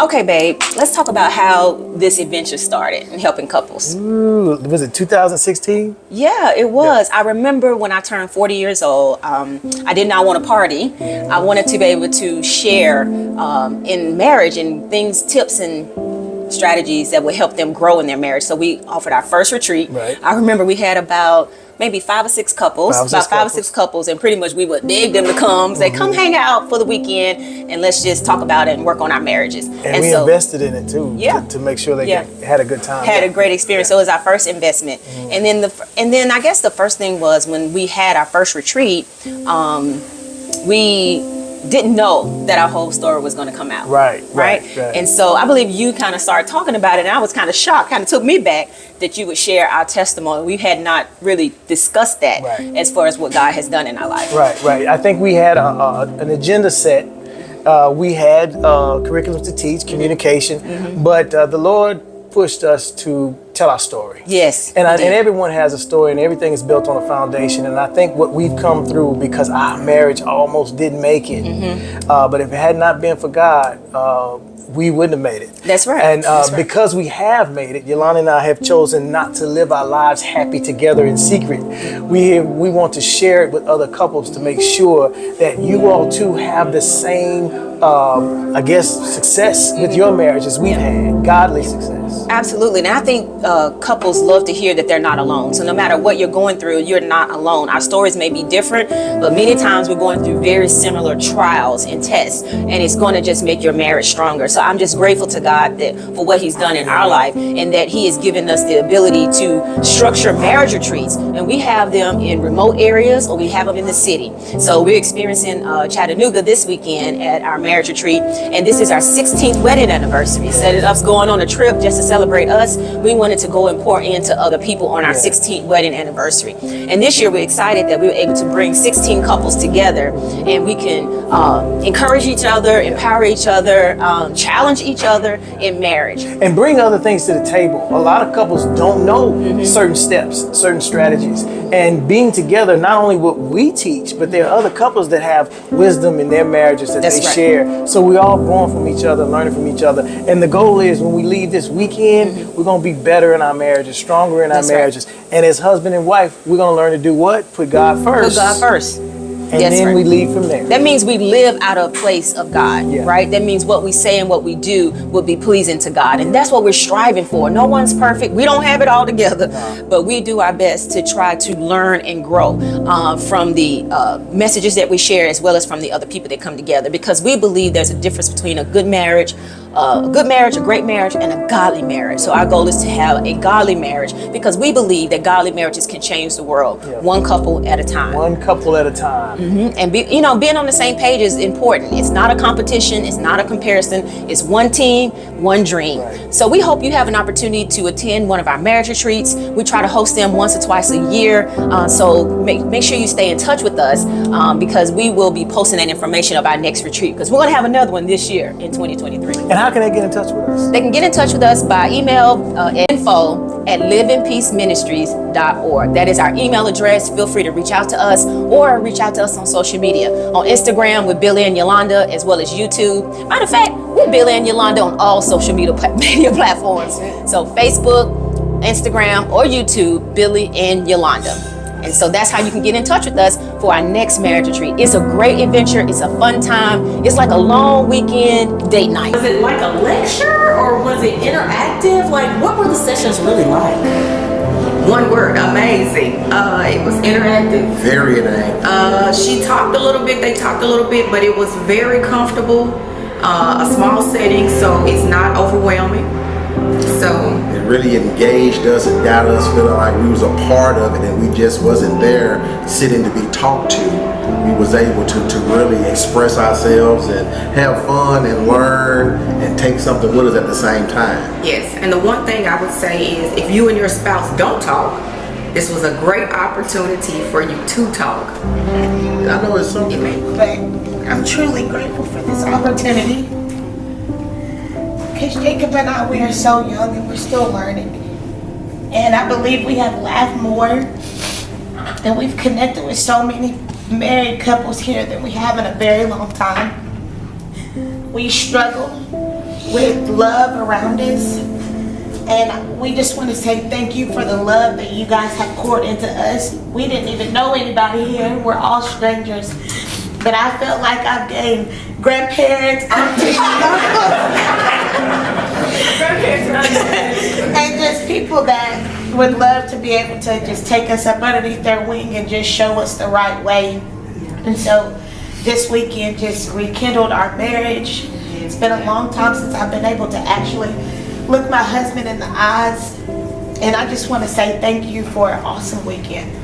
Okay, babe, let's talk about how this adventure started in helping couples. Ooh, was it 2016? Yeah, it was. I remember when I turned 40 years old, I did not want to party. I wanted to be able to share in marriage and things, tips and strategies that would help them grow in their marriage. So we offered our first retreat. Right. I remember we had about maybe 5 or 6 couples, and pretty much we would beg them to come, say, come hang out for the weekend and let's just talk about it and work on our marriages. And we invested in it too, to make sure they had a good time. Had a great experience. So it was our first investment. And then I guess the first thing was when we had our first retreat, we didn't know that our whole story was going to come out. Right. And so I believe you kind of started talking about it, and I was kind of shocked, kind of took me back that you would share our testimony. We had not really discussed that as far as what God has done in our life. Right. I think we had an agenda set. We had curriculums to teach, communication, but the Lord pushed us to tell our story. Yes. And everyone has a story, and everything is built on a foundation. And I think what we've come through, because our marriage almost didn't make it, but if it had not been for God, we wouldn't have made it. That's right. And because we have made it, Yolanda and I have chosen not to live our lives happy together in secret. We want to share it with other couples to make sure that you all too have the same, success with your marriage as we've had, godly success. Absolutely. And I think couples love to hear that they're not alone. So no matter what you're going through, you're not alone. Our stories may be different, but many times we're going through very similar trials and tests, and it's going to just make your marriage stronger. So I'm just grateful to God for what he's done in our life, and that he has given us the ability to structure marriage retreats. And we have them in remote areas, or we have them in the city. So we're experiencing Chattanooga this weekend at our marriage retreat, and this is our 16th wedding anniversary. Instead of us going on a trip just to celebrate us, we wanted to go and pour into other people on our 16th wedding anniversary. And this year we're excited that we were able to bring 16 couples together, and we can encourage each other, empower each other, challenge each other in marriage. And bring other things to the table. A lot of couples don't know certain steps, certain strategies. And being together, not only what we teach, but there are other couples that have wisdom in their marriages that they share. So we're all growing from each other, learning from each other. And the goal is when we leave this weekend, we're going to be better in our marriages, stronger in our marriages. And as husband and wife, we're going to learn to do what? Put God first. Put God first. And then we leave from there. That means we live out of a place of God, right? That means what we say and what we do will be pleasing to God. And that's what we're striving for. No one's perfect. We don't have it all together, but we do our best to try to learn and grow from the messages that we share, as well as from the other people that come together, because we believe there's a difference between a good marriage, a great marriage, and a godly marriage. So our goal is to have a godly marriage, because we believe that godly marriages can change the world, one couple at a time. One couple at a time. And being on the same page is important. It's not a competition. It's not a comparison. It's one team, one dream. So we hope you have an opportunity to attend one of our marriage retreats. We try to host them once or twice a year. So make sure you stay in touch with us, because we will be posting that information of our next retreat, because we're going to have another one this year in 2023. And how can they get in touch with us? They can get in touch with us by email, info@livingpeaceministries.org. That is our email address. Feel free to reach out to us, or reach out to us on social media. On Instagram with Billy and Yolanda, as well as YouTube. Matter of fact, we're Billy and Yolanda on all social media platforms. So Facebook, Instagram, or YouTube, Billy and Yolanda. And so that's how you can get in touch with us for our next marriage retreat. It's a great adventure. It's a fun time. It's like a long weekend date night. Was it like a lecture, or was it interactive? Like, what were the sessions really like? One word, amazing. It was interactive. Very interactive. She talked a little bit, they talked a little bit, but it was very comfortable. A small setting, so it's not overwhelming. So it really engaged us and got us feeling like we was a part of it, and we just wasn't there sitting to be talked to. We was able to really express ourselves and have fun and learn and take something with us at the same time. Yes, and the one thing I would say is, if you and your spouse don't talk, this was a great opportunity for you to talk. I know it's something. But I'm truly grateful for this opportunity. Because Jacob and I, we are so young and we're still learning. And I believe we have laughed more, and we've connected with so many married couples here than we have in a very long time. We struggle. with love around us. And we just want to say thank you for the love that you guys have poured into us. We didn't even know anybody here. We're all strangers. But I felt like I've gained grandparents, aunties, and just people that would love to be able to just take us up underneath their wing and just show us the right way. And so this weekend just rekindled our marriage. It's been a long time since I've been able to actually look my husband in the eyes. And I just want to say thank you for an awesome weekend.